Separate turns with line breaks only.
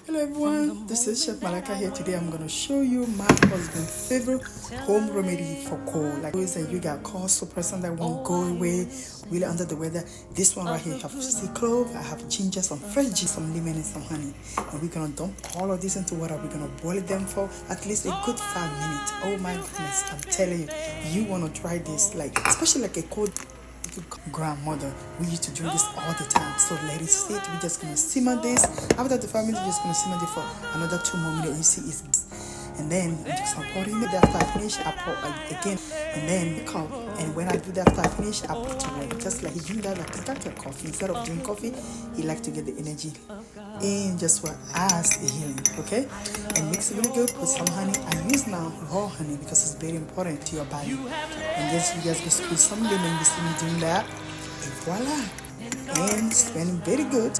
Hello everyone, this is Chef Malaka here. Today I'm going to show you my husband's favorite home remedy for cold. Like always, you got cold suppressant that won't go away, really under the weather. This one right here, I have sea clove, I have ginger, some fresh ginger, some lemon and some honey. And we're going to dump all of this into water. We're going to boil them for at least a good 5 minutes. Oh my goodness, I'm telling you, you want to try this, like especially like a cold grandmother. We used to drink this all the time. So let it sit. We're just gonna simmer this. After the 5 minutes, we're just gonna simmer it for another 2 more minutes. You see, and then I'm just gonna pour it in. After I finish, I pour again, and then cup. And when I do that, after I finish, I put it away. Just like he drink that like a of coffee. Instead of drinking coffee, he like to get the energy in just for as a healing. Okay, and mix it really good. Put some honey. I use now raw honey because it's very important to your body. And then you guys go squeeze some lemon. You see me doing that, and voila, and it's been very good.